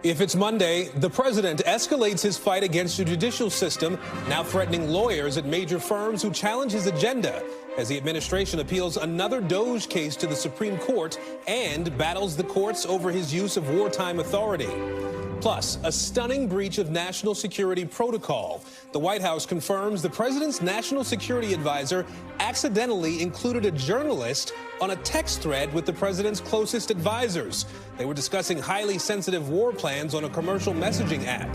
If it's Monday, the president escalates his fight against the judicial system, now threatening lawyers at major firms who challenge his agenda as the administration appeals another DOJ case to the Supreme Court and battles the courts over his use of wartime authority. Plus, a stunning breach of national security protocol. The White House confirms the president's national security advisor accidentally included a journalist on a text thread with the president's closest advisors. They were discussing highly sensitive war plans on a commercial messaging app.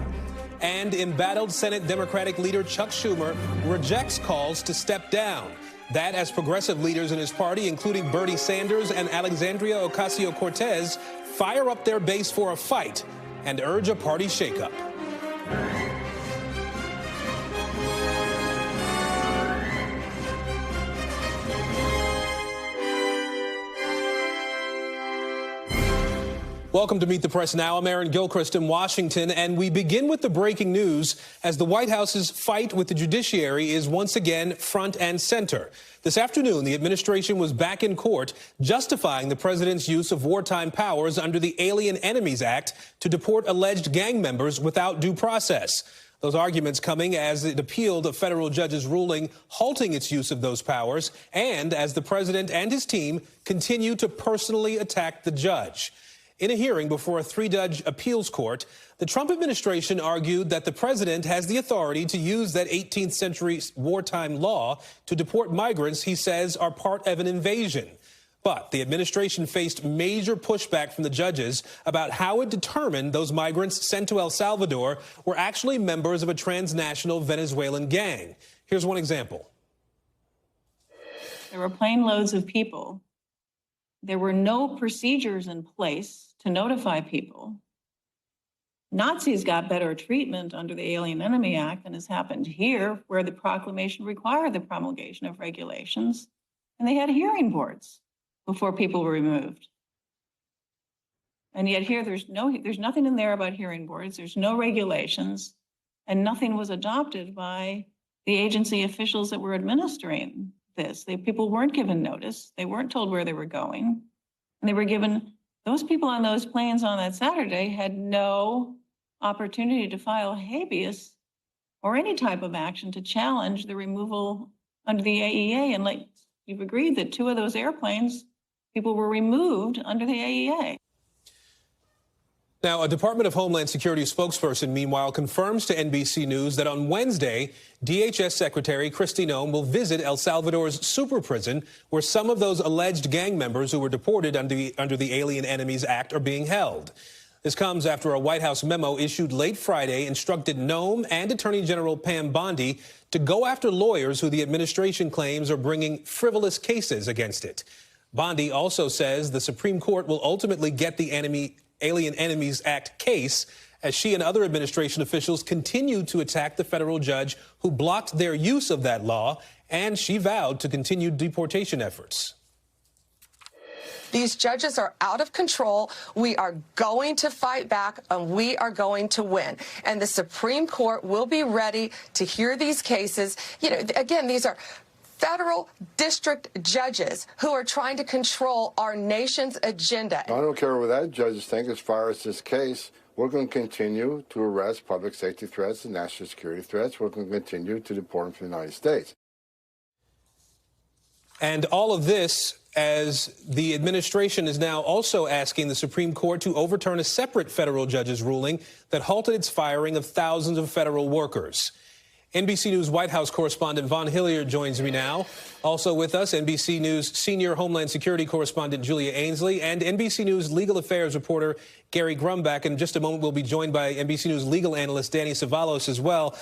And embattled Senate Democratic leader Chuck Schumer rejects calls to step down. That as progressive leaders in his party, including Bernie Sanders and Alexandria Ocasio-Cortez, fire up their base for a fight and urge a party shakeup. Welcome to Meet the Press Now. I'm Aaron Gilchrist in Washington, and we begin with the breaking news as the White House's fight with the judiciary is once again front and center. This afternoon, the administration was back in court justifying the president's use of wartime powers under the Alien Enemies Act to deport alleged gang members without due process. Those arguments coming as it appealed a federal judge's ruling halting its use of those powers and as the president and his team continue to personally attack the judge. In a hearing before a three-judge appeals court, the Trump administration argued that the president has the authority to use that 18th century wartime law to deport migrants he says are part of an invasion. But the administration faced major pushback from the judges about how it determined those migrants sent to El Salvador were actually members of a transnational Venezuelan gang. Here's one example. There were plane loads of people. There were no procedures in place to notify people. Nazis got better treatment under the Alien Enemy Act than has happened here, where the proclamation required the promulgation of regulations, and they had hearing boards before people were removed. And yet here there's nothing in there about hearing boards, there's no regulations, and nothing was adopted by the agency officials that were administering this. People weren't given notice, they weren't told where they were going, and they were given, those people on those planes on that Saturday had no opportunity to file habeas or any type of action to challenge the removal under the AEA. And like you've agreed that 2 of those airplanes, people were removed under the AEA. Now, a Department of Homeland Security spokesperson, meanwhile, confirms to NBC News that on Wednesday, DHS Secretary Courtney will visit El Salvador's super prison, where some of those alleged gang members who were deported under the Alien Enemies Act are being held. This comes after a White House memo issued late Friday instructed Nome and Attorney General Pam Bondi to go after lawyers who the administration claims are bringing frivolous cases against it. Bondi also says the Supreme Court will ultimately get the Alien Enemies Act case as she and other administration officials continue to attack the federal judge who blocked their use of that law, and she vowed to continue deportation efforts. These judges are out of control. We are going to fight back, and we are going to win. And the Supreme Court will be ready to hear these cases. You know, again, these are federal district judges who are trying to control our nation's agenda. I don't care what that judges think as far as this case. We're going to continue to arrest public safety threats and national security threats. We're going to continue to deport them from the United States. And all of this as the administration is now also asking the Supreme Court to overturn a separate federal judge's ruling that halted its firing of thousands of federal workers. NBC News White House correspondent Von Hilliard joins me now. Also with us, NBC News senior Homeland Security correspondent Julia Ainsley and NBC News legal affairs reporter Gary Grumback. In just a moment, we'll be joined by NBC News legal analyst Danny Savalos as well.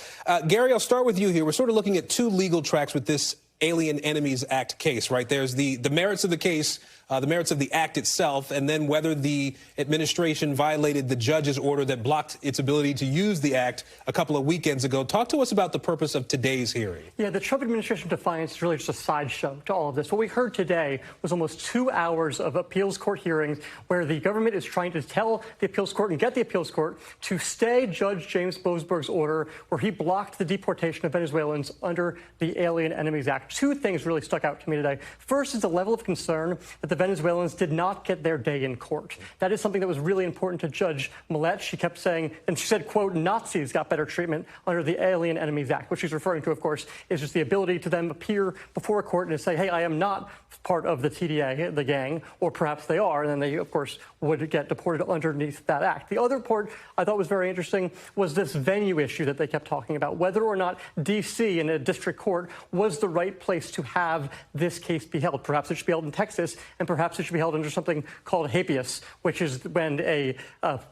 Gary, I'll start with you here. We're sort of looking at 2 legal tracks with this Alien Enemies Act case, right? There's the merits of the case, the merits of the act itself, and then whether the administration violated the judge's order that blocked its ability to use the act a couple of weekends ago. Talk to us about the purpose of today's hearing. Yeah, the Trump administration defiance is really just a sideshow to all of this. What we heard today was almost 2 hours of appeals court hearings where the government is trying to tell the appeals court and get the appeals court to stay Judge James Boasberg's order where he blocked the deportation of Venezuelans under the Alien Enemies Act. Act. Two things really stuck out to me today. First is the level of concern that the Venezuelans did not get their day in court. That is something that was really important to Judge Millett. She kept saying, and she said, quote, Nazis got better treatment under the Alien Enemies Act. What she's referring to, of course, is just the ability to then appear before a court and say, hey, I am not part of the TDA, the gang, or perhaps they are, and then they, of course, would get deported underneath that act. The other part I thought was very interesting was this venue issue that they kept talking about, whether or not D.C. in a district court was the right place to have this case be held. Perhaps it should be held in Texas, and perhaps it should be held under something called habeas, which is when a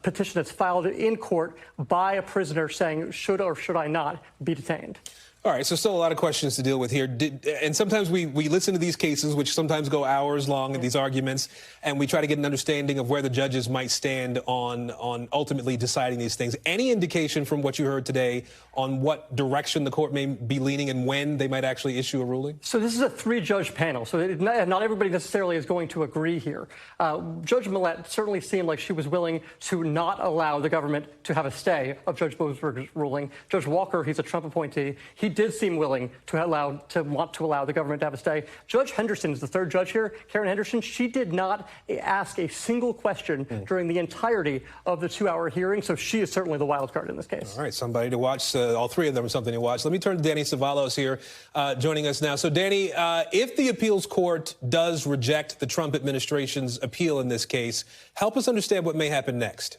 petition that's filed in court by a prisoner saying, should or should I not be detained? All right, so still a lot of questions to deal with here. And sometimes we listen to these cases, which sometimes go hours long in these arguments, and we try to get an understanding of where the judges might stand on ultimately deciding these things. Any indication from what you heard today on what direction the court may be leaning and when they might actually issue a ruling? So this is a three-judge panel, so not everybody necessarily is going to agree here. Judge Millett certainly seemed like she was willing to not allow the government to have a stay of Judge Boasberg's ruling. Judge Walker, he's a Trump appointee. He did seem willing to want to allow the government to have a stay. Judge Henderson is the third judge here. Karen Henderson, she did not ask a single question during the entirety of the 2-hour hearing, so she is certainly the wild card in this case. All right, somebody to watch. All three of them are something to watch. Let me turn to Danny Savalos here, joining us now. So, Danny, if the appeals court does reject the Trump administration's appeal in this case, help us understand what may happen next.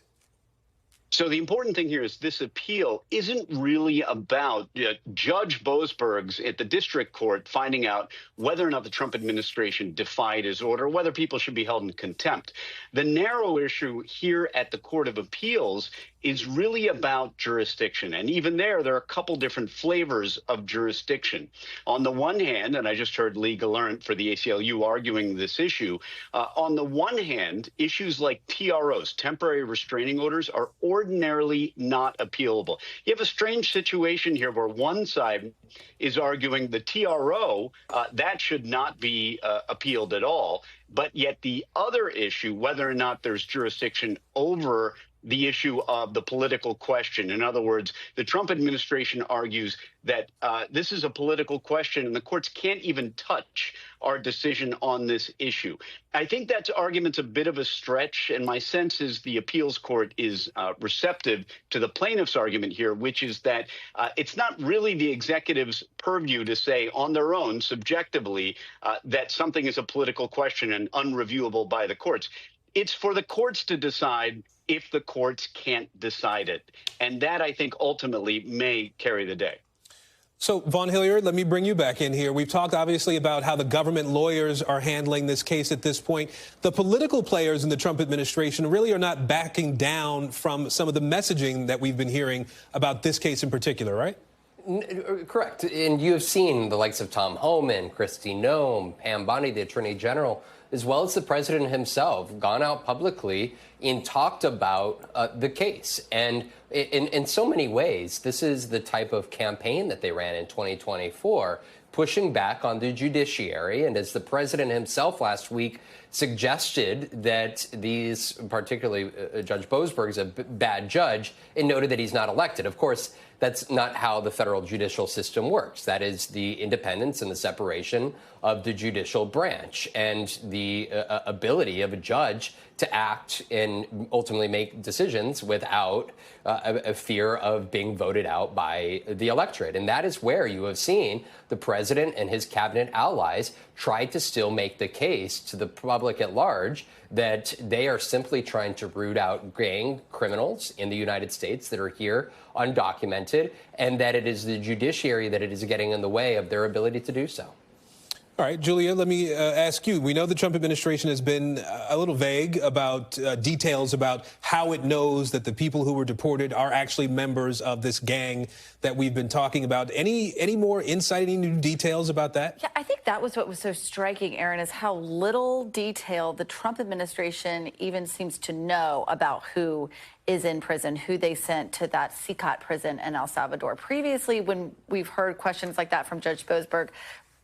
So the important thing here is this appeal isn't really about Judge Boasberg's at the district court finding out whether or not the Trump administration defied his order, whether people should be held in contempt. The narrow issue here at the Court of Appeals is really about jurisdiction. And even there are a couple different flavors of jurisdiction. On the one hand, and I just heard Lee Gallant for the ACLU arguing this issue, on the one hand, issues like TROs, temporary restraining orders, are ordinarily not appealable. You have a strange situation here where one side is arguing the TRO, that should not be appealed at all. But yet the other issue, whether or not there's jurisdiction over the issue of the political question. In other words, the Trump administration argues that this is a political question and the courts can't even touch our decision on this issue. I think that argument's a bit of a stretch, and my sense is the appeals court is receptive to the plaintiff's argument here, which is that it's not really the executive's purview to say on their own, subjectively, that something is a political question and unreviewable by the courts. It's for the courts to decide if the courts can't decide it. And that, I think, ultimately may carry the day. So, Vaughn Hilliard, let me bring you back in here. We've talked, obviously, about how the government lawyers are handling this case at this point. The political players in the Trump administration really are not backing down from some of the messaging that we've been hearing about this case in particular, right? Correct. And you have seen the likes of Tom Homan, Kristi Noem, Pam Bondi, the Attorney General, as well as the president himself, gone out publicly and talked about the case. And in so many ways, this is the type of campaign that they ran in 2024, pushing back on the judiciary. And as the president himself last week suggested that these, particularly Judge Boasberg, is a bad judge, and noted that he's not elected. Of course, that's not how the federal judicial system works. That is the independence and the separation of the judicial branch and the ability of a judge to act and ultimately make decisions without a fear of being voted out by the electorate. And that is where you have seen the president and his cabinet allies try to still make the case to the public at large that they are simply trying to root out gang criminals in the United States that are here undocumented, and that it is the judiciary that it is getting in the way of their ability to do so. All right, Julia, let me ask you. We know the Trump administration has been a little vague about details about how it knows that the people who were deported are actually members of this gang that we've been talking about. Any more insight, any new details about that? Yeah, I think that was what was so striking, Aaron, is how little detail the Trump administration even seems to know about who is in prison, who they sent to that CICOT prison in El Salvador. Previously, when we've heard questions like that from Judge Boasberg,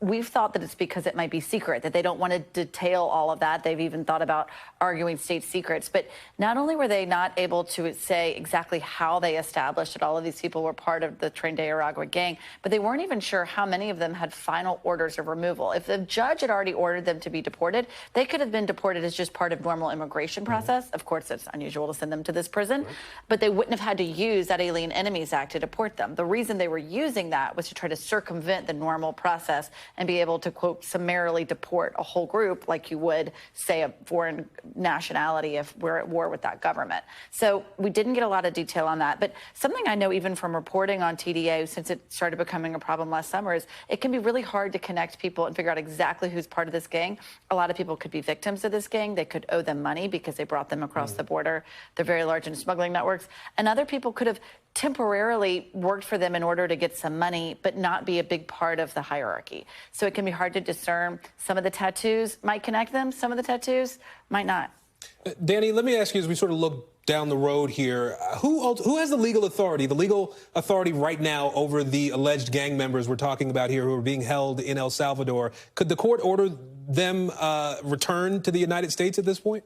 we've thought that it's because it might be secret, that they don't want to detail all of that. They've even thought about arguing state secrets. But not only were they not able to say exactly how they established that all of these people were part of the Tren de Aragua gang, but they weren't even sure how many of them had final orders of removal. If the judge had already ordered them to be deported, they could have been deported as just part of normal immigration process. Of course, it's unusual to send them to this prison, but they wouldn't have had to use that Alien Enemies Act to deport them. The reason they were using that was to try to circumvent the normal process and be able to, quote, summarily deport a whole group like you would, say, a foreign nationality if we're at war with that government. So we didn't get a lot of detail on that. But something I know even from reporting on TDA, since it started becoming a problem last summer, is it can be really hard to connect people and figure out exactly who's part of this gang. A lot of people could be victims of this gang. They could owe them money because they brought them across the border. They're very large in smuggling networks. And other people could have temporarily worked for them in order to get some money, but not be a big part of the hierarchy. So it can be hard to discern. Some of the tattoos might connect them. Some of the tattoos might not. Danny, let me ask you, as we sort of look down the road here, who has the legal authority right now over the alleged gang members we're talking about here who are being held in El Salvador? Could the court order them returned to the United States at this point?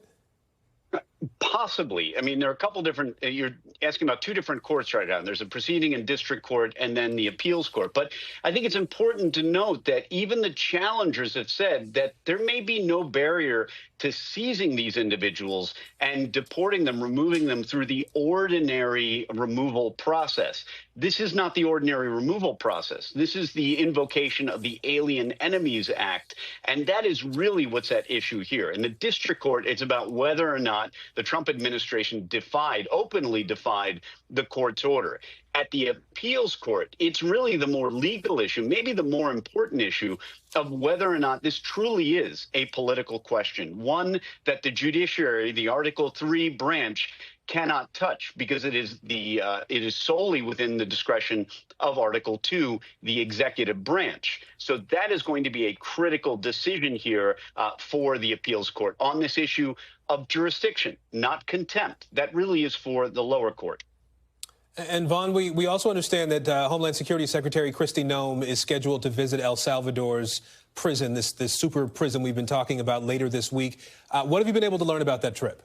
Possibly. I mean, there are a couple different, you're asking about two different courts right now. There's a proceeding in district court and then the appeals court. But I think it's important to note that even the challengers have said that there may be no barrier to seizing these individuals and deporting them, removing them through the ordinary removal process. This is not the ordinary removal process. This is the invocation of the Alien Enemies Act. And that is really what's at issue here. In the district court, it's about whether or not the Trump administration openly defied the court's order. At the appeals court, it's really the more legal issue, maybe the more important issue of whether or not this truly is a political question, one that the judiciary, the Article 3 branch, cannot touch because it is solely within the discretion of Article 2, the executive branch. So that is going to be a critical decision here for the appeals court on this issue of jurisdiction, not contempt. That really is for the lower court. And Vaughn, we also understand that Homeland Security Secretary Kristi Noem is scheduled to visit El Salvador's prison, this super prison we've been talking about, later this week. What have you been able to learn about that trip?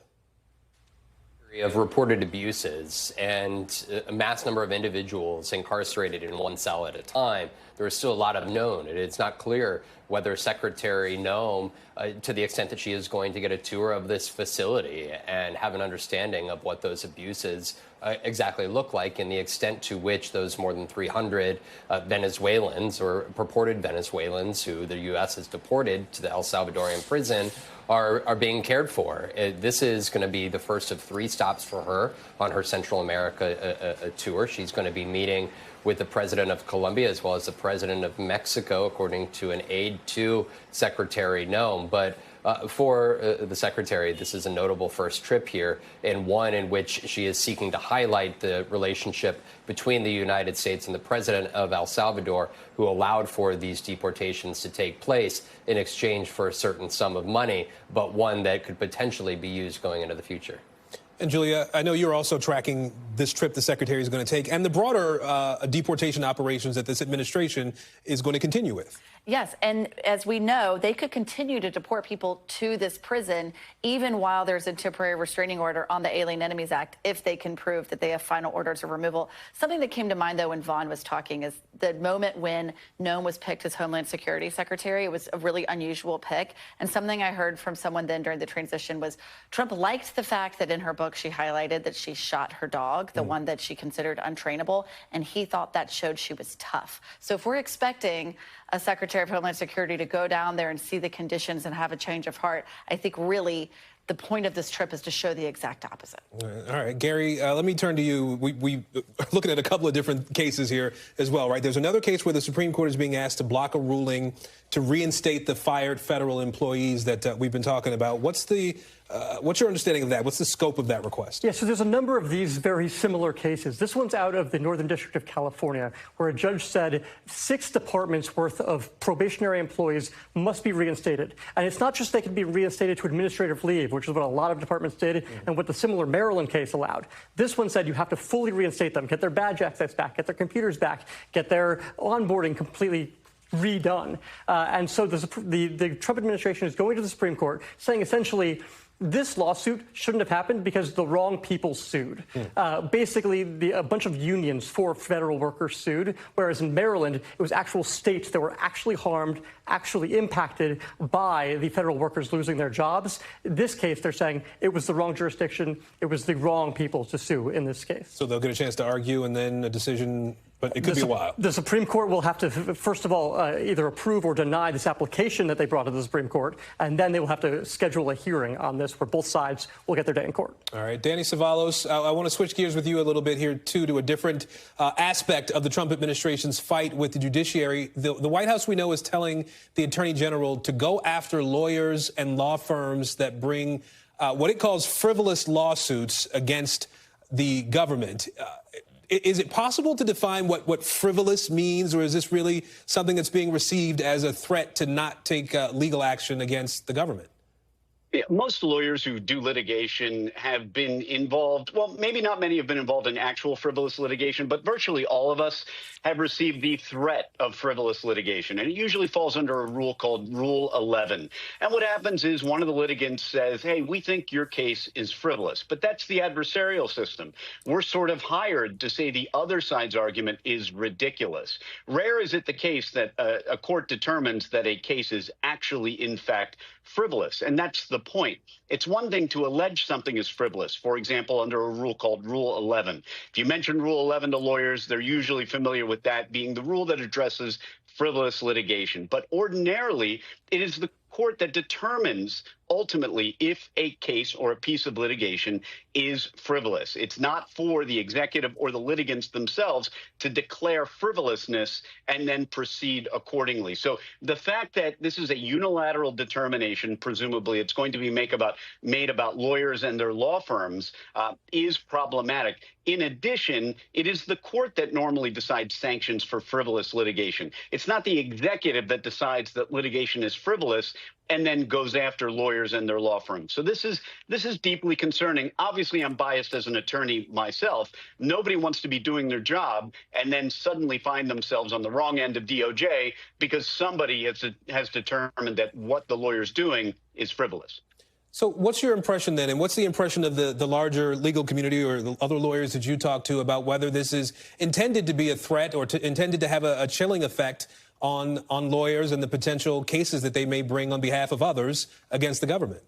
Of reported abuses and a mass number of individuals incarcerated in one cell at a time. There is still a lot unknown. It's not clear whether Secretary Noem, to the extent that she is going to get a tour of this facility and have an understanding of what those abuses exactly look like and the extent to which those more than 300 Venezuelans or purported Venezuelans who the U.S. has deported to the El Salvadorian prison are being cared for. This is going to be the first of 3 stops for her on her Central America tour. She's going to be meeting with the president of Colombia as well as the president of Mexico, according to an aide to Secretary Noem. But for the secretary, this is a notable first trip here, and one in which she is seeking to highlight the relationship between the United States and the president of El Salvador, who allowed for these deportations to take place in exchange for a certain sum of money, but one that could potentially be used going into the future. And Julia, I know you're also tracking this trip the secretary is going to take and the broader deportation operations that this administration is going to continue with. Yes, and as we know, they could continue to deport people to this prison even while there's a temporary restraining order on the Alien Enemies Act if they can prove that they have final orders of removal. Something that came to mind, though, when Vaughn was talking is the moment when Noem was picked as Homeland Security Secretary. It was a really unusual pick. And something I heard from someone then during the transition was Trump liked the fact that in her book she highlighted that she shot her dog, the one that she considered untrainable, and he thought that showed she was tough. So if we're expecting a Secretary of Homeland Security to go down there and see the conditions and have a change of heart, I think really the point of this trip is to show the exact opposite. All right, Gary, let me turn to you. We are looking at a couple of different cases here as well, right? There's another case where the Supreme Court is being asked to block a ruling to reinstate the fired federal employees that we've been talking about. What's your understanding of that? What's the scope of that request? Yeah, so there's a number of these very similar cases. This one's out of the Northern District of California, where a judge said 6 departments worth of probationary employees must be reinstated. And it's not just they can be reinstated to administrative leave, which is what a lot of departments did and what the similar Maryland case allowed. This one said you have to fully reinstate them, get their badge access back, get their computers back, get their onboarding completely redone. And so the Trump administration is going to the Supreme Court saying essentially, this lawsuit shouldn't have happened because the wrong people sued. Basically, a bunch of unions for federal workers sued, whereas in Maryland, it was actual states that were actually harmed, actually impacted by the federal workers losing their jobs. In this case, they're saying it was the wrong jurisdiction, it was the wrong people to sue in this case. So they'll get a chance to argue and then a decision, but it could be a while. The Supreme Court will have to, first of all, either approve or deny this application that they brought to the Supreme Court, and then they will have to schedule a hearing on this where both sides will get their day in court. All right, Danny Cevallos, I want to switch gears with you a little bit here, too, to a different aspect of the Trump administration's fight with the judiciary. The White House, we know, is telling the Attorney General to go after lawyers and law firms that bring what it calls frivolous lawsuits against the government. Is it possible to define what frivolous means, or is this really something that's being received as a threat to not take legal action against the government? Yeah, most lawyers who do litigation have been involved. Well, maybe not many have been involved in actual frivolous litigation, but virtually all of us have received the threat of frivolous litigation. And it usually falls under a rule called Rule 11. And what happens is one of the litigants says, hey, we think your case is frivolous. But that's the adversarial system. We're sort of hired to say the other side's argument is ridiculous. Rare is it the case that a court determines that a case is actually, in fact, frivolous. And that's the point. It's one thing to allege something is frivolous, for example, under a rule called Rule 11. If you mention Rule 11 to lawyers, they're usually familiar with that being the rule that addresses frivolous litigation. But ordinarily, it is the court that determines ultimately if a case or a piece of litigation is frivolous. It's not for the executive or the litigants themselves to declare frivolousness and then proceed accordingly. So the fact that this is a unilateral determination, presumably it's going to be made about lawyers and their law firms, is problematic. In addition, it is the court that normally decides sanctions for frivolous litigation. It's not the executive that decides that litigation is frivolous and then goes after lawyers and their law firms. So this is deeply concerning. Obviously, I'm biased as an attorney myself. Nobody wants to be doing their job and then suddenly find themselves on the wrong end of DOJ because somebody has determined that what the lawyer's doing is frivolous. So what's your impression then, and what's the impression of the larger legal community or the other lawyers that you talk to about whether this is intended to be a threat or intended to have a chilling effect on lawyers and the potential cases that they may bring on behalf of others against the government?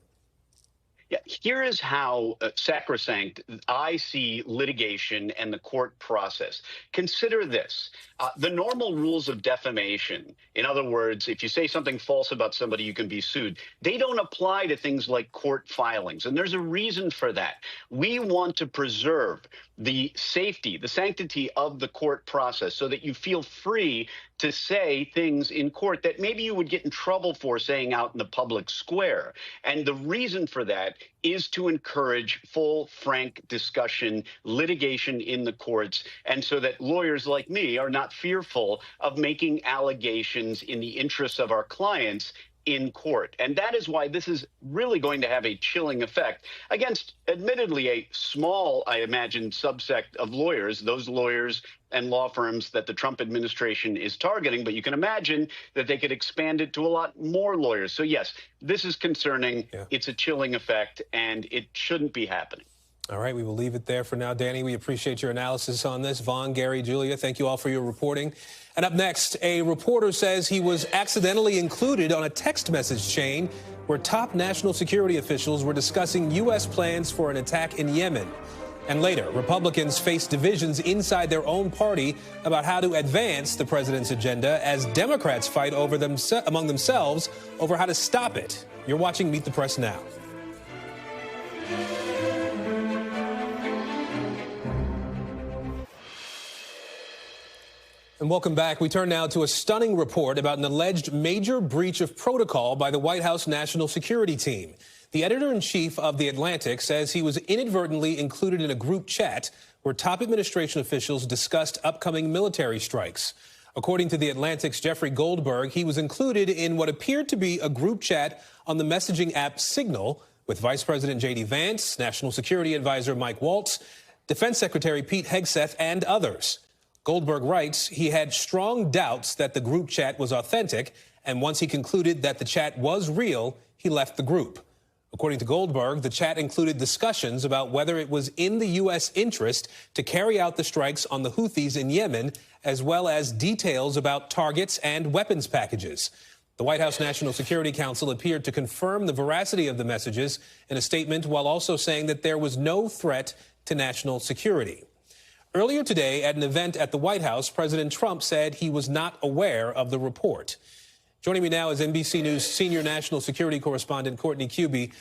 Yeah, here is how sacrosanct I see litigation and the court process. Consider this. The normal rules of defamation, in other words, if you say something false about somebody, you can be sued. They don't apply to things like court filings, and there's a reason for that. We want to preserve the safety, the sanctity of the court process so that you feel free to say things in court that maybe you would get in trouble for saying out in the public square. And the reason for that is to encourage full, frank discussion, litigation in the courts, and so that lawyers like me are not fearful of making allegations in the interests of our clients in court. And that is why this is really going to have a chilling effect against, admittedly, a small, I imagine, subsect of lawyers, those lawyers and law firms that the Trump administration is targeting. But you can imagine that they could expand it to a lot more lawyers. So, yes, this is concerning. Yeah. It's a chilling effect, and it shouldn't be happening. All right, we will leave it there for now. Danny, we appreciate your analysis on this. Vaughn, Gary, Julia, thank you all for your reporting. And up next, a reporter says he was accidentally included on a text message chain where top national security officials were discussing U.S. plans for an attack in Yemen. And later, Republicans face divisions inside their own party about how to advance the president's agenda as Democrats fight among themselves over how to stop it. You're watching Meet the Press now. And welcome back. We turn now to a stunning report about an alleged major breach of protocol by the White House National Security Team. The editor-in-chief of The Atlantic says he was inadvertently included in a group chat where top administration officials discussed upcoming military strikes. According to The Atlantic's Jeffrey Goldberg, he was included in what appeared to be a group chat on the messaging app Signal with Vice President J.D. Vance, National Security Advisor Mike Waltz, Defense Secretary Pete Hegseth, and others. Goldberg writes he had strong doubts that the group chat was authentic, and once he concluded that the chat was real, he left the group. According to Goldberg, the chat included discussions about whether it was in the U.S. interest to carry out the strikes on the Houthis in Yemen, as well as details about targets and weapons packages. The White House National Security Council appeared to confirm the veracity of the messages in a statement, while also saying that there was no threat to national security. Earlier today, at an event at the White House, President Trump said he was not aware of the report. Joining me now is NBC News senior national security correspondent Courtney Kube.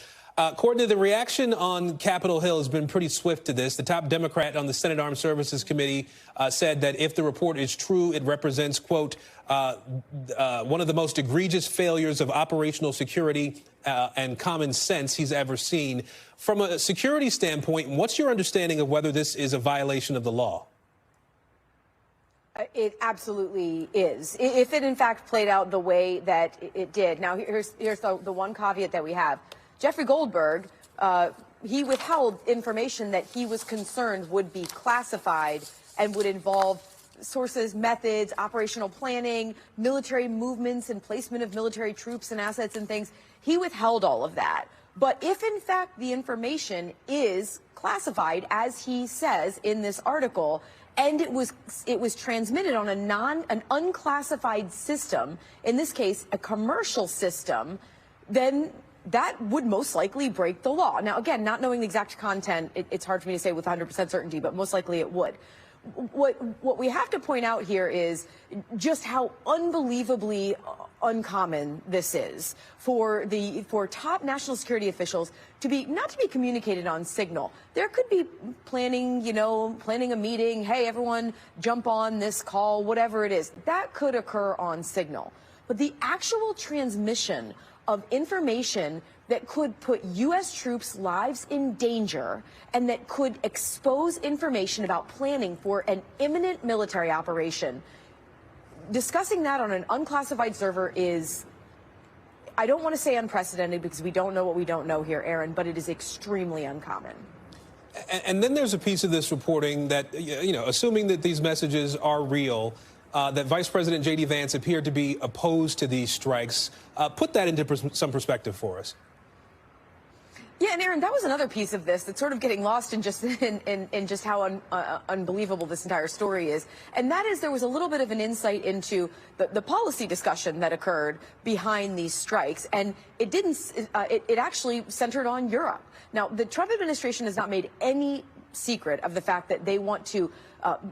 Courtney, the reaction on Capitol Hill has been pretty swift to this. The top Democrat on the Senate Armed Services Committee said that if the report is true, it represents, quote, one of the most egregious failures of operational security and common sense he's ever seen. From a security standpoint, what's your understanding of whether this is a violation of the law? It absolutely is, if it in fact played out the way that it did. Now, here's the one caveat that we have. Jeffrey Goldberg, he withheld information that he was concerned would be classified and would involve sources, methods, operational planning, military movements and placement of military troops and assets and things. He withheld all of that. But if in fact the information is classified, as he says in this article, and it was transmitted on an unclassified system, in this case a commercial system, then that would most likely break the law. Now, again, not knowing the exact content, it's hard for me to say with 100% certainty, but most likely it would. What we have to point out here is just how unbelievably uncommon this is for top national security officials not to be communicated on Signal. There could be planning a meeting. Hey, everyone, jump on this call, whatever it is. That could occur on Signal. But the actual transmission of information that could put U.S. troops' lives in danger and that could expose information about planning for an imminent military operation. Discussing that on an unclassified server is, I don't want to say unprecedented because we don't know what we don't know here, Aaron, but it is extremely uncommon. And then there's a piece of this reporting that, assuming that these messages are real, that Vice President J.D. Vance appeared to be opposed to these strikes. Put that into some perspective for us. Yeah, and Aaron, that was another piece of this that's sort of getting lost in just how unbelievable this entire story is. And that is there was a little bit of an insight into the policy discussion that occurred behind these strikes. And it actually centered on Europe. Now, the Trump administration has not made any secret of the fact that they want to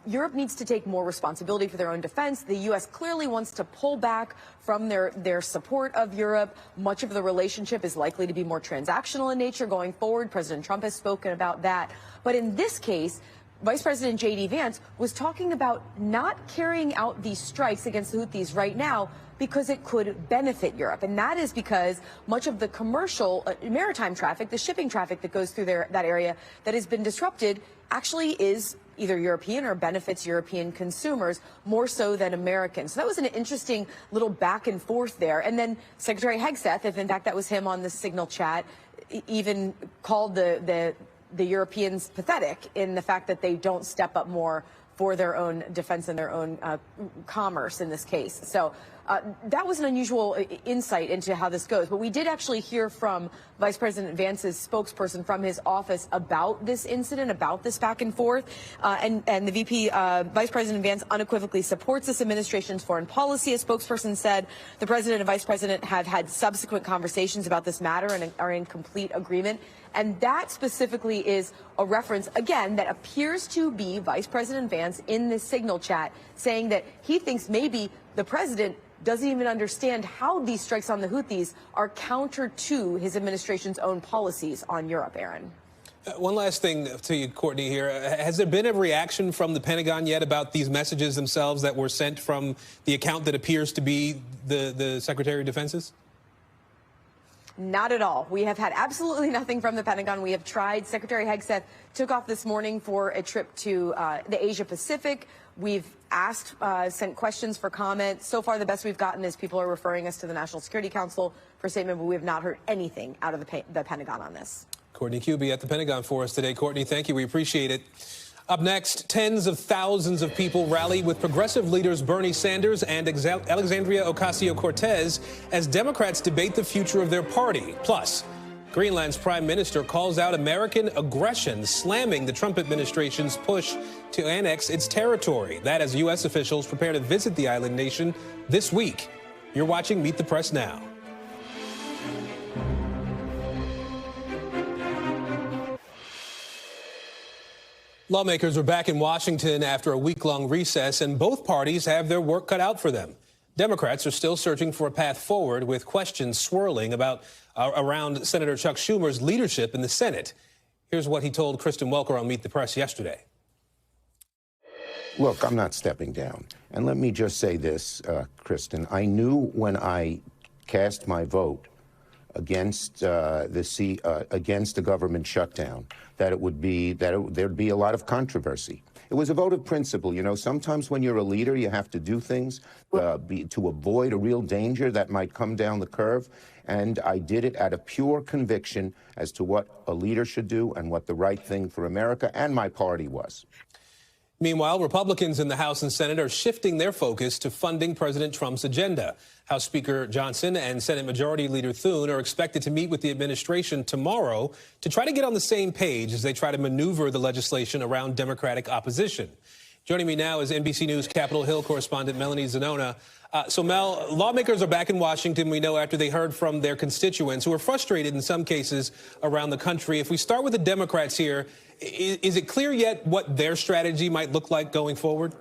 Europe needs to take more responsibility for their own defense. The U.S. clearly wants to pull back from their support of Europe. Much of the relationship is likely to be more transactional in nature going forward. President Trump has spoken about that. But in this case, Vice President J.D. Vance was talking about not carrying out these strikes against the Houthis right now because it could benefit Europe. And that is because much of the commercial maritime traffic, the shipping traffic that goes through that area that has been disrupted actually is either European or benefits European consumers more so than Americans. So that was an interesting little back and forth there. And then Secretary Hegseth, if in fact that was him on the Signal chat, even called the Europeans pathetic in the fact that they don't step up more for their own defense and their own commerce in this case. So that was an unusual insight into how this goes. But we did actually hear from Vice President Vance's spokesperson from his office about this incident, about this back and forth. And the VP, Vice President Vance, unequivocally supports this administration's foreign policy. A spokesperson said the president and vice president have had subsequent conversations about this matter and are in complete agreement. And that specifically is a reference, again, that appears to be Vice President Vance in this Signal chat saying that he thinks maybe the president doesn't even understand how these strikes on the Houthis are counter to his administration's own policies on Europe, Aaron. One last thing to you, Courtney, here. Has there been a reaction from the Pentagon yet about these messages themselves that were sent from the account that appears to be the Secretary of Defense's? Not at all. We have had absolutely nothing from the Pentagon. We have tried. Secretary Hegseth took off this morning for a trip to the Asia Pacific. We've asked, sent questions for comment. So far, the best we've gotten is people are referring us to the National Security Council for a statement, but we have not heard anything out of the Pentagon on this. Courtney Kube at the Pentagon for us today. Courtney, thank you. We appreciate it. Up next, tens of thousands of people rally with progressive leaders Bernie Sanders and Alexandria Ocasio-Cortez as Democrats debate the future of their party. Plus, Greenland's prime minister calls out American aggression, slamming the Trump administration's push to annex its territory. That as U.S. officials prepare to visit the island nation this week. You're watching Meet the Press now. Lawmakers are back in Washington after a week-long recess, and both parties have their work cut out for them. Democrats are still searching for a path forward, with questions swirling around Senator Chuck Schumer's leadership in the Senate. Here's what he told Kristen Welker on Meet the Press yesterday. Look, I'm not stepping down. And let me just say this, Kristen. I knew when I cast my vote against against the government shutdown that it would be there'd be a lot of controversy. It was a vote of principle. You know, sometimes when you're a leader, you have to do things to avoid a real danger that might come down the curve. And I did it out of pure conviction as to what a leader should do and what the right thing for America and my party was. Meanwhile, Republicans in the House and Senate are shifting their focus to funding President Trump's agenda. House Speaker Johnson and Senate Majority Leader Thune are expected to meet with the administration tomorrow to try to get on the same page as they try to maneuver the legislation around Democratic opposition. Joining me now is NBC News Capitol Hill correspondent Melanie Zanona. So, Mel, lawmakers are back in Washington, we know, after they heard from their constituents who are frustrated in some cases around the country. If we start with the Democrats here, is it clear yet what their strategy might look like going forward?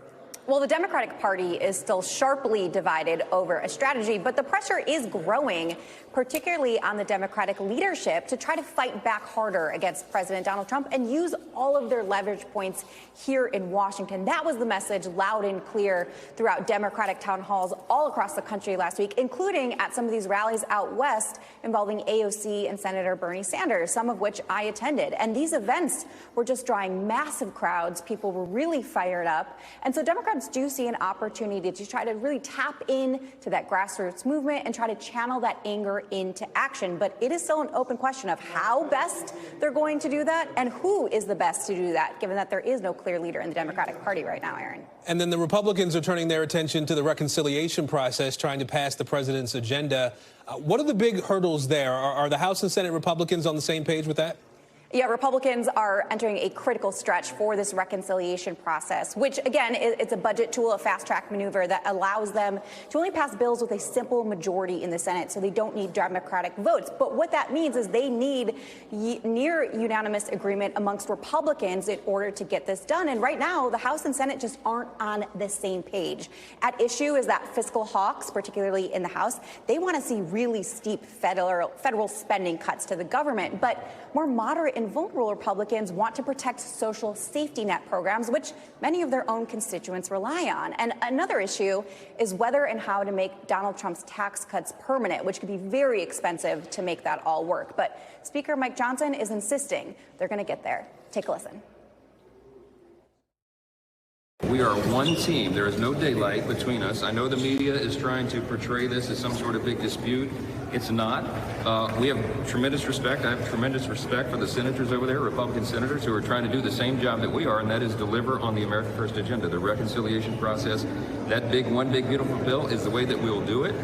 Well, the Democratic Party is still sharply divided over a strategy, but the pressure is growing, particularly on the Democratic leadership, to try to fight back harder against President Donald Trump and use all of their leverage points here in Washington. That was the message loud and clear throughout Democratic town halls all across the country last week, including at some of these rallies out west involving AOC and Senator Bernie Sanders, some of which I attended. And these events were just drawing massive crowds. People were really fired up. And so Democrats do see an opportunity to try to really tap into that grassroots movement and try to channel that anger into action. But it is still an open question of how best they're going to do that and who is the best to do that, given that there is no clear leader in the Democratic Party right now, Aaron. And then the Republicans are turning their attention to the reconciliation process, trying to pass the president's agenda. What are the big hurdles there? Are the House and Senate Republicans on the same page with that? Yeah, Republicans are entering a critical stretch for this reconciliation process, which, again, it's a budget tool, a fast-track maneuver that allows them to only pass bills with a simple majority in the Senate, so they don't need Democratic votes. But what that means is they need near unanimous agreement amongst Republicans in order to get this done. And right now, the House and Senate just aren't on the same page. At issue is that fiscal hawks, particularly in the House, they want to see really steep federal spending cuts to the government. But more moderate and vulnerable Republicans want to protect social safety net programs, which many of their own constituents rely on. And another issue is whether and how to make Donald Trump's tax cuts permanent, which could be very expensive to make that all work. But Speaker Mike Johnson is insisting they're going to get there. Take a listen. We are one team. There is no daylight between us. I know the media is trying to portray this as some sort of big dispute. It's not. We have tremendous respect. I have tremendous respect for the senators over there, Republican senators, who are trying to do the same job that we are, and that is deliver on the America First agenda. The reconciliation process, that one big beautiful bill is the way that we will do it.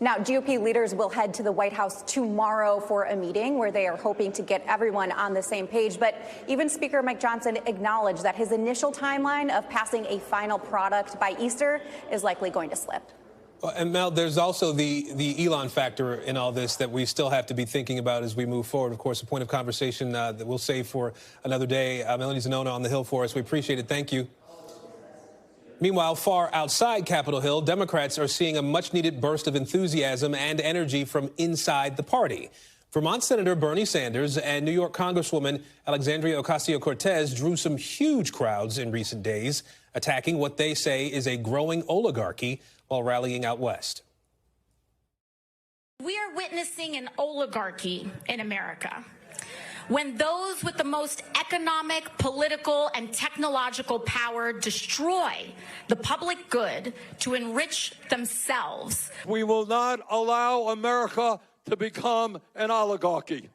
Now, GOP leaders will head to the White House tomorrow for a meeting where they are hoping to get everyone on the same page. But even Speaker Mike Johnson acknowledged that his initial timeline of passing a final product by Easter is likely going to slip. And Mel, there's also the Elon factor in all this that we still have to be thinking about as we move forward. Of course, a point of conversation that we'll save for another day. Melanie Zanona on the Hill for us. We appreciate it. Thank you. Meanwhile, far outside Capitol Hill, Democrats are seeing a much-needed burst of enthusiasm and energy from inside the party. Vermont Senator Bernie Sanders and New York Congresswoman Alexandria Ocasio-Cortez drew some huge crowds in recent days, attacking what they say is a growing oligarchy while rallying out west. We are witnessing an oligarchy in America. When those with the most economic, political, and technological power destroy the public good to enrich themselves. We will not allow America to become an oligarchy.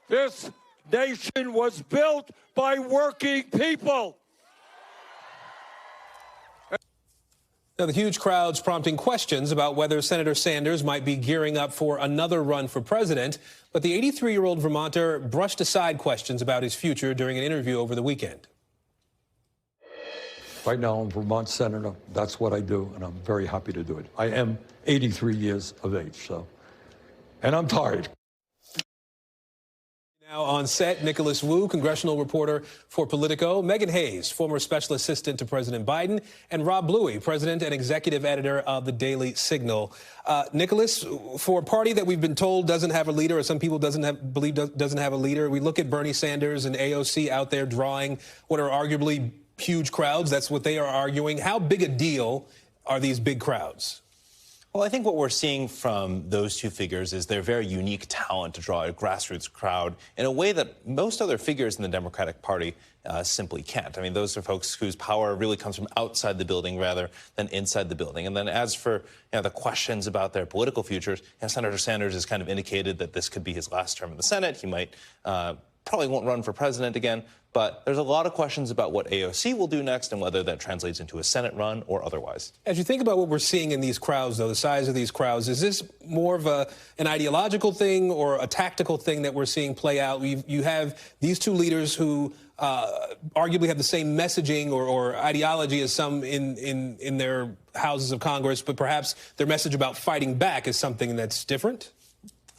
This nation was built by working people. Now, the huge crowds prompting questions about whether Senator Sanders might be gearing up for another run for president. But the 83-year-old Vermonter brushed aside questions about his future during an interview over the weekend. Right now, I'm Vermont senator. That's what I do, and I'm very happy to do it. I am 83 years of age, and I'm tired. Now on set, Nicholas Wu, congressional reporter for Politico, Megan Hayes, former special assistant to President Biden, and Rob Bluey, president and executive editor of the Daily Signal. Nicholas, for a party that we've been told doesn't have a leader, or some people doesn't have a leader, we look at Bernie Sanders and AOC out there drawing what are arguably huge crowds. That's what they are arguing. How big a deal are these big crowds? Well, I think what we're seeing from those two figures is their very unique talent to draw a grassroots crowd in a way that most other figures in the Democratic Party simply can't. I mean, those are folks whose power really comes from outside the building rather than inside the building. And then as for the questions about their political futures, Senator Sanders has kind of indicated that this could be his last term in the Senate. He might probably won't run for president again. But there's a lot of questions about what AOC will do next and whether that translates into a Senate run or otherwise. As you think about what we're seeing in these crowds, though, the size of these crowds, is this more of an ideological thing or a tactical thing that we're seeing play out? You have these two leaders who arguably have the same messaging or ideology as some in their houses of Congress, but perhaps their message about fighting back is something that's different?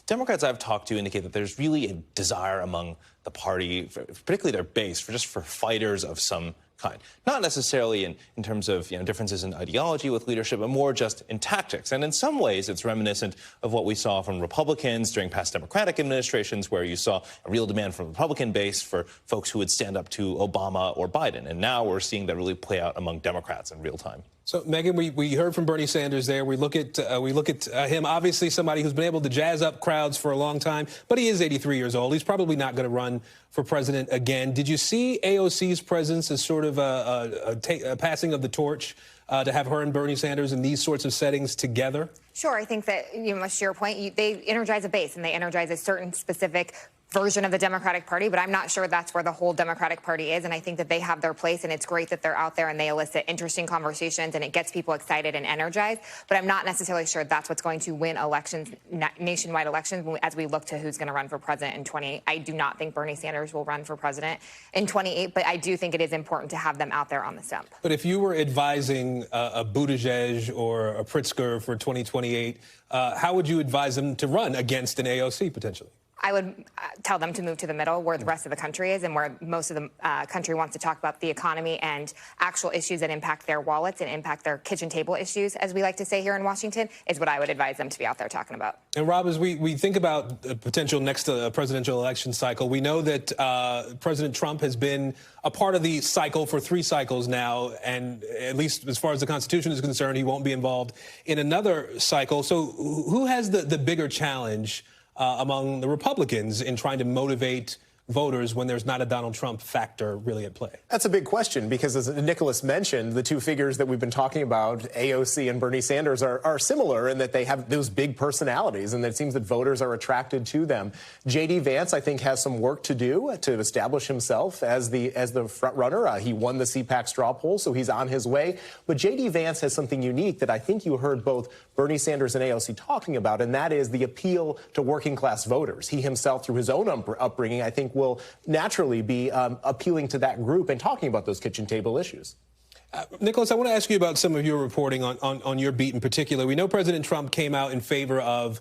Democrats I've talked to indicate that there's really a desire among the party, particularly their base, for fighters of some kind. Not necessarily in terms of differences in ideology with leadership, but more just in tactics. And in some ways, it's reminiscent of what we saw from Republicans during past Democratic administrations, where you saw a real demand from the Republican base for folks who would stand up to Obama or Biden. And now we're seeing that really play out among Democrats in real time. So, Megan, we heard from Bernie Sanders there. We look at him, obviously somebody who's been able to jazz up crowds for a long time, but he is 83 years old. He's probably not going to run for president again. Did you see AOC's presence as sort of a passing of the torch to have her and Bernie Sanders in these sorts of settings together? Sure. I think that, to your point, they energize a base and they energize a certain specific version of the Democratic Party, but I'm not sure that's where the whole Democratic Party is. And I think that they have their place, and it's great that they're out there and they elicit interesting conversations and it gets people excited and energized. But I'm not necessarily sure that's what's going to win elections, nationwide elections, as we look to who's going to run for president in 2028. I do not think Bernie Sanders will run for president in 2028, but I do think it is important to have them out there on the stump. But if you were advising a Buttigieg or a Pritzker for 2028, how would you advise them to run against an AOC potentially? I would tell them to move to the middle where the rest of the country is and where most of the country wants to talk about the economy and actual issues that impact their wallets and impact their kitchen table issues, as we like to say here in Washington, is what I would advise them to be out there talking about. And Rob, as we think about the potential next presidential election cycle, we know that President Trump has been a part of the cycle for 3 cycles now, and at least as far as the Constitution is concerned, he won't be involved in another cycle. So who has the bigger challenge among the Republicans in trying to motivate voters when there's not a Donald Trump factor really at play? That's a big question, because as Nicholas mentioned, the two figures that we've been talking about, AOC and Bernie Sanders, are similar in that they have those big personalities, and it seems that voters are attracted to them. J.D. Vance, I think, has some work to do to establish himself as the front runner. He won the CPAC straw poll, so he's on his way. But J.D. Vance has something unique that I think you heard both Bernie Sanders and AOC talking about, and that is the appeal to working class voters. He himself, through his own upbringing, I think will naturally be appealing to that group and talking about those kitchen table issues. Nicholas, I want to ask you about some of your reporting on your beat in particular. We know President Trump came out in favor of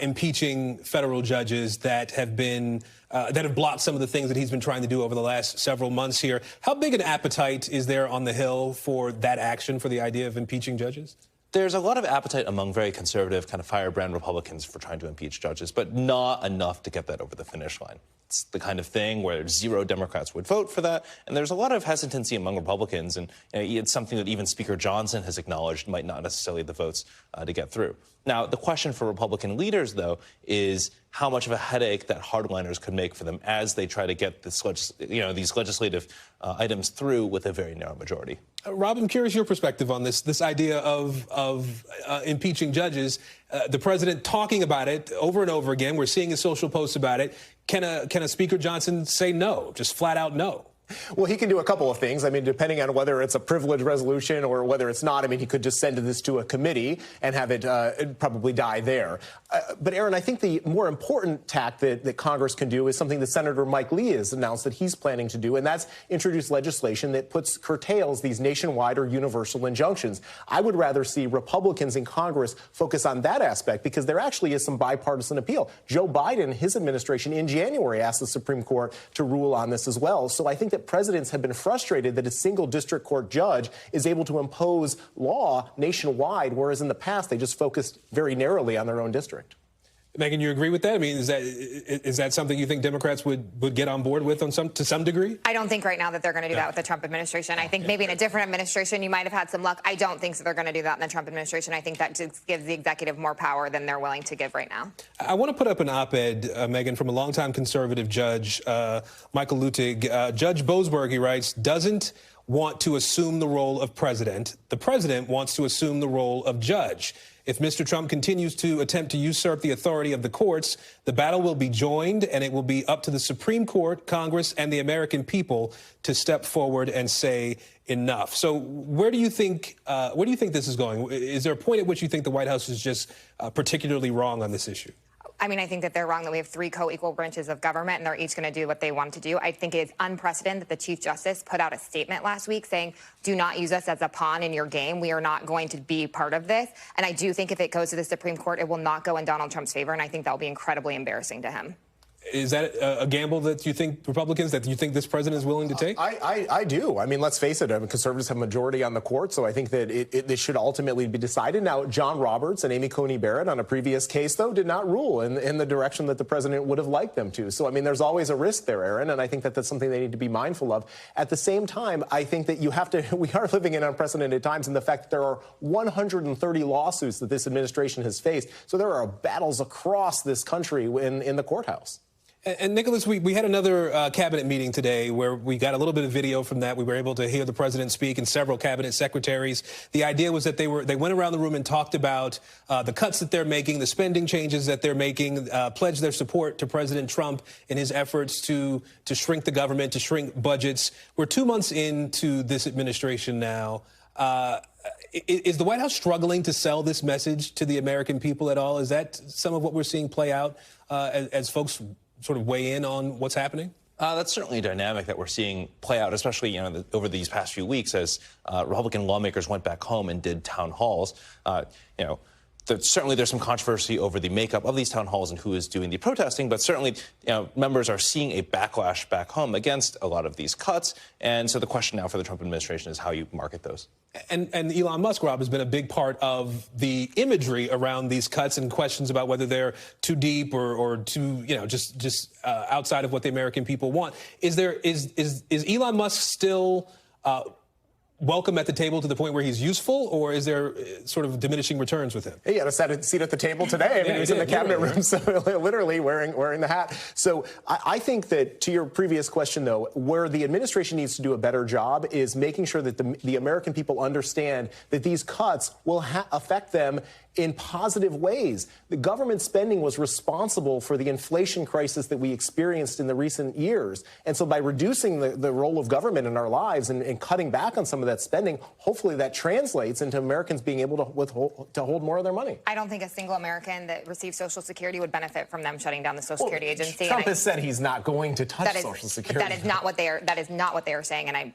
impeaching federal judges that have blocked some of the things that he's been trying to do over the last several months here. How big an appetite is there on the Hill for that action, for the idea of impeaching judges? There's a lot of appetite among very conservative, kind of firebrand Republicans for trying to impeach judges, but not enough to get that over the finish line. It's the kind of thing where 0 Democrats would vote for that, and there's a lot of hesitancy among Republicans, and it's something that even Speaker Johnson has acknowledged might not necessarily have the votes to get through. Now, the question for Republican leaders, though, is how much of a headache that hardliners could make for them as they try to get this, these legislative items through with a very narrow majority. Rob, I'm curious your perspective on this idea of impeaching judges. The president talking about it over and over again. We're seeing his social posts about it. Can a Speaker Johnson say no, just flat out no? Well, he can do a couple of things. I mean, depending on whether it's a privilege resolution or whether it's not, I mean, he could just send this to a committee and have it probably die there. But, Aaron, I think the more important tack that Congress can do is something that Senator Mike Lee has announced that he's planning to do, and that's introduce legislation that curtails these nationwide or universal injunctions. I would rather see Republicans in Congress focus on that aspect because there actually is some bipartisan appeal. Joe Biden, his administration in January, asked the Supreme Court to rule on this as well. So I think that presidents have been frustrated that a single district court judge is able to impose law nationwide, whereas in the past they just focused very narrowly on their own district. Megan, you agree with that? I mean, is that something you think Democrats would get on board with to some degree? I don't think right now that they're going to do that with the Trump administration. I think maybe in a different administration you might have had some luck. I don't think so they're going to do that in the Trump administration. I think that just gives the executive more power than they're willing to give right now. I want to put up an op-ed, Megan, from a longtime conservative judge, Michael Luttig. Judge Boasberg, he writes, doesn't want to assume the role of president. The president wants to assume the role of judge. If Mr. Trump continues to attempt to usurp the authority of the courts, the battle will be joined, and it will be up to the Supreme Court, Congress, and the American people to step forward and say enough. So where do you think this is going? Is there a point at which you think the White House is just particularly wrong on this issue? I mean, I think that they're wrong that we have three co-equal branches of government and they're each going to do what they want to do. I think it is unprecedented that the Chief Justice put out a statement last week saying, do not use us as a pawn in your game. We are not going to be part of this. And I do think if it goes to the Supreme Court, it will not go in Donald Trump's favor. And I think that will be incredibly embarrassing to him. Is that a gamble that you think Republicans, that you think this president is willing to take? I do. I mean, let's face it. Conservatives have a majority on the court, so I think that this should ultimately be decided. Now, John Roberts and Amy Coney Barrett on a previous case, though, did not rule in the direction that the president would have liked them to. So, I mean, there's always a risk there, Aaron, and I think that that's something they need to be mindful of. At the same time, I think that we are living in unprecedented times, and the fact that there are 130 lawsuits that this administration has faced. So there are battles across this country in the courthouse. And Nicholas, we had another cabinet meeting today where we got a little bit of video from that. We were able to hear the president speak and several cabinet secretaries. The idea was that they went around the room and talked about the cuts that they're making, the spending changes that they're making, pledged their support to President Trump in his efforts to shrink the government, to shrink budgets. We're 2 months into this administration now. Is the White House struggling to sell this message to the American people at all? Is that some of what we're seeing play out as folks sort of weigh in on what's happening? That's certainly a dynamic that we're seeing play out, especially over these past few weeks as Republican lawmakers went back home and did town halls. Certainly there's some controversy over the makeup of these town halls and who is doing the protesting, but certainly members are seeing a backlash back home against a lot of these cuts. And so the question now for the Trump administration is how you market those. And Elon Musk, Rob, has been a big part of the imagery around these cuts and questions about whether they're too deep or too, just outside of what the American people want. Is Elon Musk still welcome at the table to the point where he's useful, or is there sort of diminishing returns with him? He had a seat at the table today. I mean, he was in the cabinet room, so literally wearing the hat. So I think that, to your previous question, though, where the administration needs to do a better job is making sure that the American people understand that these cuts will affect them in positive ways. The government spending was responsible for the inflation crisis that we experienced in the recent years. And so by reducing the role of government in our lives and cutting back on some of that spending, hopefully that translates into Americans being able to hold more of their money. I don't think a single American that receives Social Security would benefit from them shutting down the Social Security agency. Trump has said he's not going to touch Social Security. But that is not what they are saying, and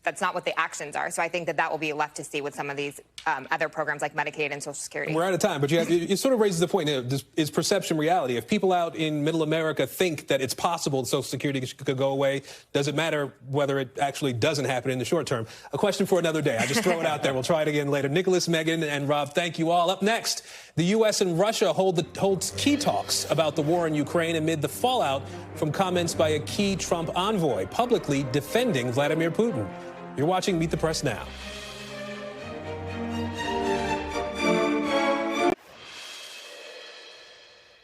that's not what the actions are. So I think that will be left to see with some of these other programs like Medicaid and Social Security. We're out of time, but it sort of raises the point, is perception reality? If people out in middle America think that it's possible that Social Security could go away, does it matter whether it actually doesn't happen in the short term? A question for another day. I just throw it out there. We'll try it again later. Nicholas, Megan, and Rob, thank you all. Up next, the U.S. and Russia holds key talks about the war in Ukraine amid the fallout from comments by a key Trump envoy publicly defending Vladimir Putin. You're watching Meet the Press Now.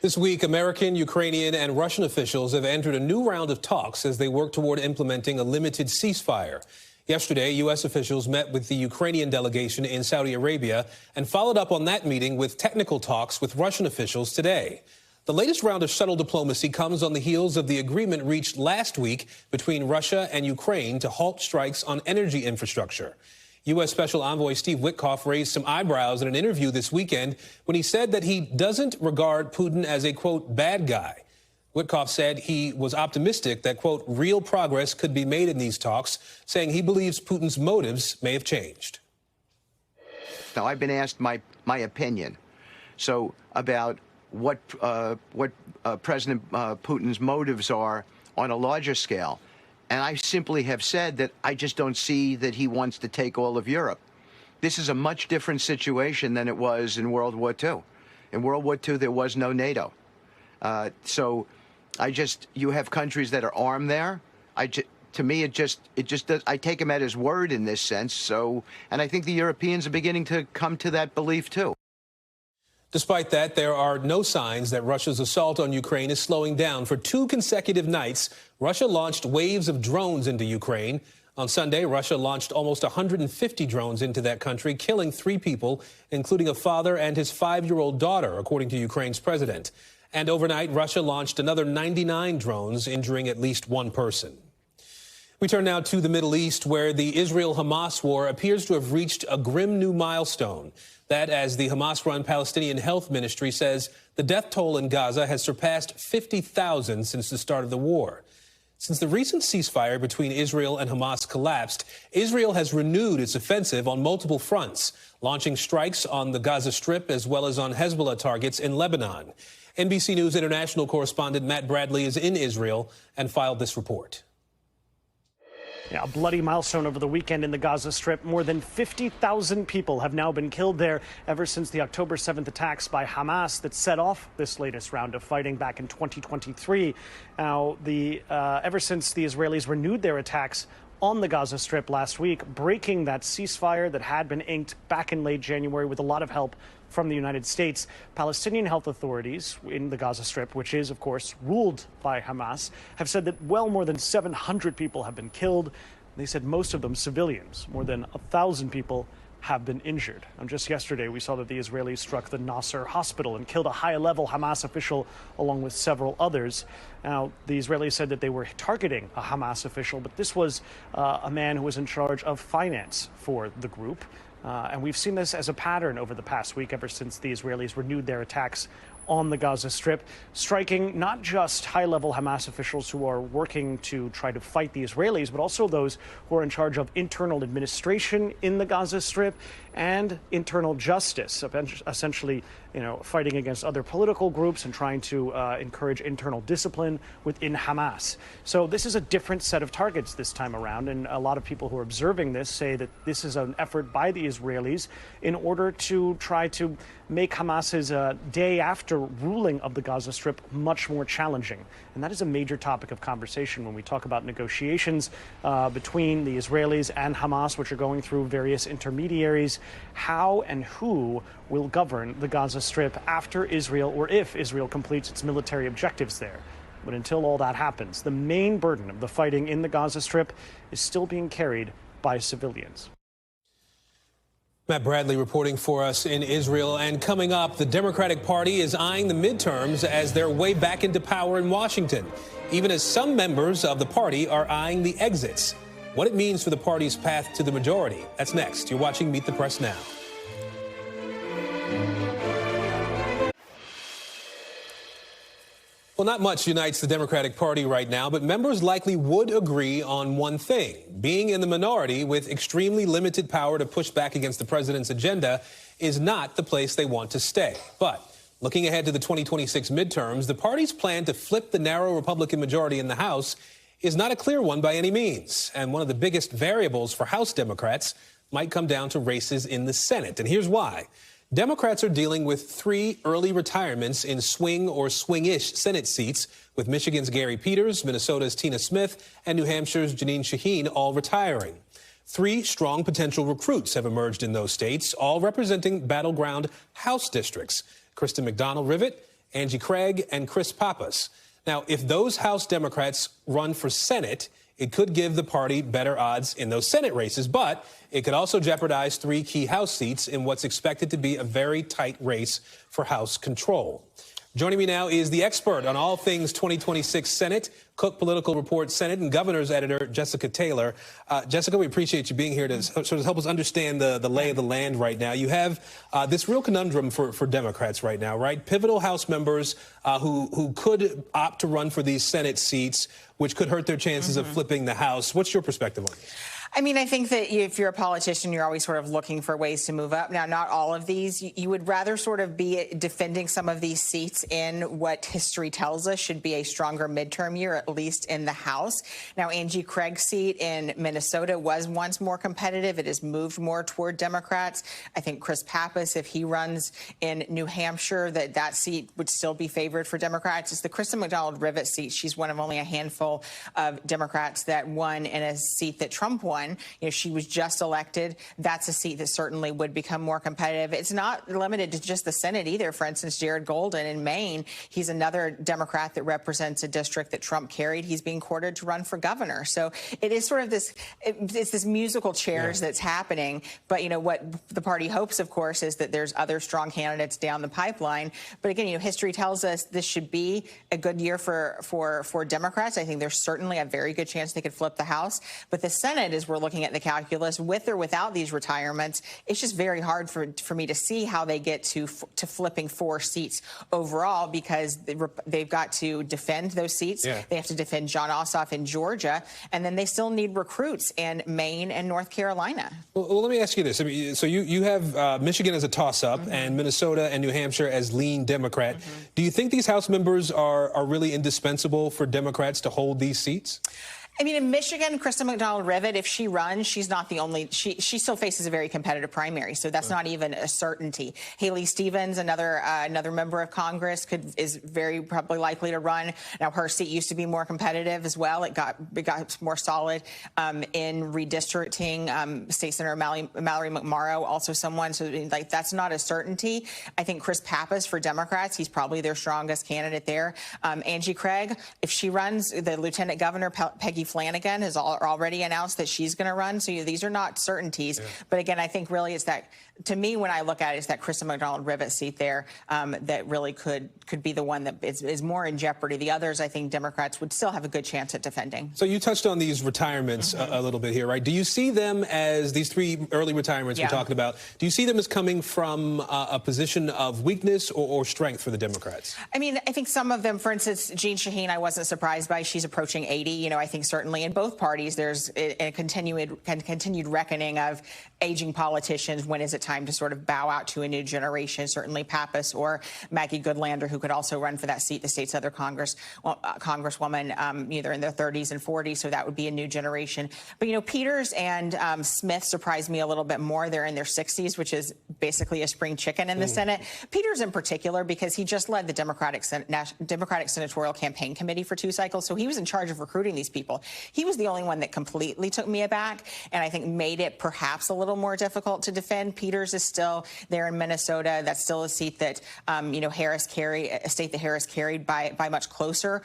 This week, American, Ukrainian, and Russian officials have entered a new round of talks as they work toward implementing a limited ceasefire. Yesterday, U.S. officials met with the Ukrainian delegation in Saudi Arabia and followed up on that meeting with technical talks with Russian officials today. The latest round of shuttle diplomacy comes on the heels of the agreement reached last week between Russia and Ukraine to halt strikes on energy infrastructure. U.S. Special Envoy Steve Witkoff raised some eyebrows in an interview this weekend when he said that he doesn't regard Putin as a, quote, bad guy. Witkoff said he was optimistic that, quote, real progress could be made in these talks, saying he believes Putin's motives may have changed. Now, I've been asked my opinion. So about what President Putin's motives are on a larger scale. And I simply have said that I just don't see that he wants to take all of Europe. This is a much different situation than it was in World War II. In World War II, there was no NATO. So you have countries that are armed there. To me, it just does, I take him at his word in this sense. So, and I think the Europeans are beginning to come to that belief, too. Despite that, there are no signs that Russia's assault on Ukraine is slowing down. For 2 consecutive nights, Russia launched waves of drones into Ukraine. On Sunday, Russia launched almost 150 drones into that country, killing 3 people, including a father and his 5-year-old daughter, according to Ukraine's president. And overnight, Russia launched another 99 drones, injuring at least 1 person. We turn now to the Middle East, where the Israel-Hamas war appears to have reached a grim new milestone. That, as the Hamas-run Palestinian Health Ministry says, the death toll in Gaza has surpassed 50,000 since the start of the war. Since the recent ceasefire between Israel and Hamas collapsed, Israel has renewed its offensive on multiple fronts, launching strikes on the Gaza Strip as well as on Hezbollah targets in Lebanon. NBC News International correspondent Matt Bradley is in Israel and filed this report. Yeah, a bloody milestone over the weekend in the Gaza Strip. More than 50,000 people have now been killed there ever since the October 7th attacks by Hamas that set off this latest round of fighting back in 2023. Now, ever since the Israelis renewed their attacks on the Gaza Strip last week, breaking that ceasefire that had been inked back in late January with a lot of help from the United States, Palestinian health authorities in the Gaza Strip, which is, of course, ruled by Hamas, have said that well more than 700 people have been killed. They said most of them civilians. More than 1,000 people have been injured. And just yesterday, we saw that the Israelis struck the Nasser hospital and killed a high-level Hamas official along with several others. Now, the Israelis said that they were targeting a Hamas official, but this was a man who was in charge of finance for the group. And we've seen this as a pattern over the past week, ever since the Israelis renewed their attacks on the Gaza Strip, striking not just high-level Hamas officials who are working to try to fight the Israelis, but also those who are in charge of internal administration in the Gaza Strip and internal justice, essentially, fighting against other political groups and trying to encourage internal discipline within Hamas. So this is a different set of targets this time around, and a lot of people who are observing this say that this is an effort by the Israelis in order to try to make Hamas's day after ruling of the Gaza Strip much more challenging. And that is a major topic of conversation when we talk about negotiations between the Israelis and Hamas, which are going through various intermediaries. How and who will govern the Gaza Strip after Israel, or if Israel completes its military objectives there? But until all that happens, the main burden of the fighting in the Gaza Strip is still being carried by civilians. Matt Bradley reporting for us in Israel. And coming up, the Democratic Party is eyeing the midterms as their way back into power in Washington, even as some members of the party are eyeing the exits. What it means for the party's path to the majority. That's next. You're watching Meet the Press Now. Well, not much unites the Democratic Party right now, but members likely would agree on one thing. Being in the minority with extremely limited power to push back against the president's agenda is not the place they want to stay. But looking ahead to the 2026 midterms, the party's plan to flip the narrow Republican majority in the House is not a clear one by any means. And one of the biggest variables for House Democrats might come down to races in the Senate. And here's why. Democrats are dealing with 3 early retirements in swing or swing-ish Senate seats, with Michigan's Gary Peters, Minnesota's Tina Smith, and New Hampshire's Jeanine Shaheen all retiring. 3 strong potential recruits have emerged in those states, all representing battleground House districts: Kristen McDonald-Rivet, Angie Craig, and Chris Pappas. Now, if those House Democrats run for Senate, It could give the party better odds in those Senate races, but it could also jeopardize 3 key House seats in what's expected to be a very tight race for House control. Joining me now is the expert on all things 2026 Senate, Cook Political Report Senate and Governor's Editor, Jessica Taylor. Jessica, we appreciate you being here to sort of help us understand the lay of the land right now. You have this real conundrum for Democrats right now, right? Pivotal House members who could opt to run for these Senate seats, which could hurt their chances of flipping the House. What's your perspective on this? I mean, I think that if you're a politician, you're always sort of looking for ways to move up. Now, not all of these. You would rather sort of be defending some of these seats in what history tells us should be a stronger midterm year, at least in the House. Now, Angie Craig's seat in Minnesota was once more competitive. It has moved more toward Democrats. I think Chris Pappas, if he runs in New Hampshire, that seat would still be favored for Democrats. It's the Kristen McDonald-Rivet seat. She's one of only a handful of Democrats that won in a seat that Trump won. You know, she was just elected. That's a seat that certainly would become more competitive. It's not limited to just the Senate either. For instance, Jared Golden in Maine, he's another Democrat that represents a district that Trump carried. He's being courted to run for governor. So it is sort of this, it's this musical chairs that's happening. But, you know, what the party hopes, of course, is that there's other strong candidates down the pipeline. But again, you know, history tells us this should be a good year for Democrats. I think there's certainly a very good chance they could flip the House. But the Senate, as we're looking at the calculus, with or without these retirements, it's just very hard for me to see how they get to flipping 4 seats overall, because they've got to defend those seats. Yeah. They have to defend Jon Ossoff in Georgia, and then they still need recruits in Maine and North Carolina. Well, let me ask you this. I mean, so you have Michigan as a toss-up and Minnesota and New Hampshire as lean Democrat. Do you think these House members are really indispensable for Democrats to hold these seats? I mean, in Michigan, Kristen McDonald-Rivet, if she runs, she's not the only. She still faces a very competitive primary, so that's not even a certainty. Haley Stevens, another member of Congress, is very probably likely to run. Now, her seat used to be more competitive as well. It got more solid in redistricting. State Senator Mallory McMorrow, also someone. So, like, that's not a certainty. I think Chris Pappas for Democrats, he's probably their strongest candidate there. Angie Craig, if she runs, the Lieutenant Governor Peggy Flanagan has already announced that she's going to run. So these are not certainties. Yeah. But again, I think really it's that, to me, when I look at it, it's that Kristen McDonald-Rivet seat there that really could be the one that is more in jeopardy. The others, I think Democrats would still have a good chance at defending. So you touched on these retirements a little bit here, right? Do you see them as these 3 early retirements we're talking about? Do you see them as coming from a position of weakness or strength for the Democrats? I mean, I think some of them, for instance, Jean Shaheen, I wasn't surprised by. She's approaching 80. You know, I think certainly in both parties there's a continued reckoning of aging politicians. When is it time to sort of bow out to a new generation? Certainly Pappas or Maggie Goodlander, who could also run for that seat, the state's other congresswoman, either in their 30s and 40s, so that would be a new generation. But, you know, Peters and Smith surprised me a little bit more. They're in their 60s, which is basically a spring chicken in the Senate. Peters in particular, because he just led the Democratic Senatorial Campaign Committee for 2 cycles, so he was in charge of recruiting these people. He was the only one that completely took me aback, and I think made it perhaps a little more difficult to defend. Peters is still there in Minnesota. That's still a seat that, you know, a state that Harris carried by much closer.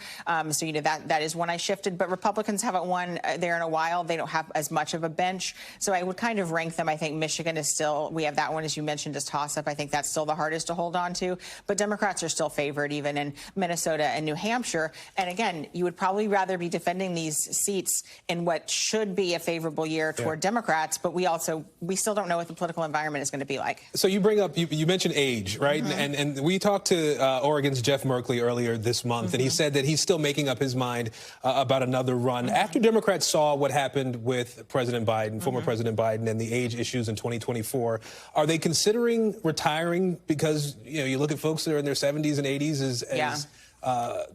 So, you know, that is one I shifted. But Republicans haven't won there in a while. They don't have as much of a bench. So I would kind of rank them. I think Michigan is still, we have that one, as you mentioned, as toss-up. I think that's still the hardest to hold on to. But Democrats are still favored, even in Minnesota and New Hampshire. And again, you would probably rather be defending these seats in what should be a favorable year toward Democrats, but we still don't know what the political environment is going to be like. So you bring up, you mentioned age, right? And we talked to Oregon's Jeff Merkley earlier this month, and he said that he's still making up his mind about another run. After Democrats saw what happened with President Biden, former President Biden, and the age issues in 2024, are they considering retiring because, you know, you look at folks that are in their 70s and 80s as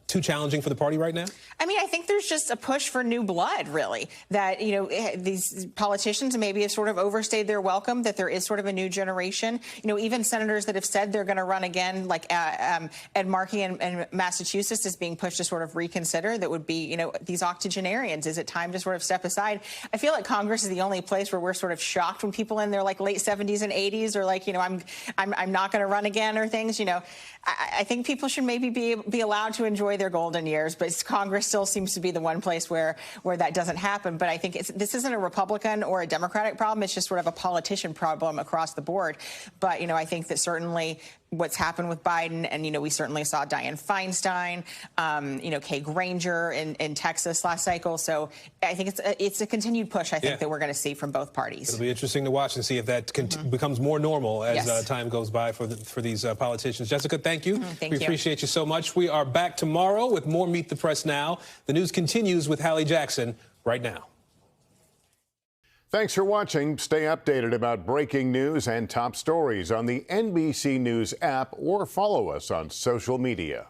too challenging for the party right now? I mean, I think there's just a push for new blood, really, that, you know, these politicians maybe have sort of overstayed their welcome, that there is sort of a new generation. You know, even senators that have said they're going to run again, like Ed Markey in Massachusetts, is being pushed to sort of reconsider. That would be, you know, these octogenarians. Is it time to sort of step aside? I feel like Congress is the only place where we're sort of shocked when people in their like late 70s and 80s are like, you know, I'm not going to run again or things. You know, I think people should maybe be allowed allowed to enjoy their golden years, but Congress still seems to be the one place where that doesn't happen. But I think this isn't a Republican or a Democratic problem. It's just sort of a politician problem across the board. But, I think that certainly what's happened with Biden, and, we certainly saw Dianne Feinstein, Kay Granger in Texas last cycle. So I think it's a continued push, I think, that we're going to see from both parties. It'll be interesting to watch and see if that becomes more normal as time goes by for these politicians. Jessica, thank you. Thank we you. appreciate you so much. We are back tomorrow with more Meet the Press Now. The news continues with Hallie Jackson right now. Thanks for watching. Stay updated about breaking news and top stories on the NBC News app or follow us on social media.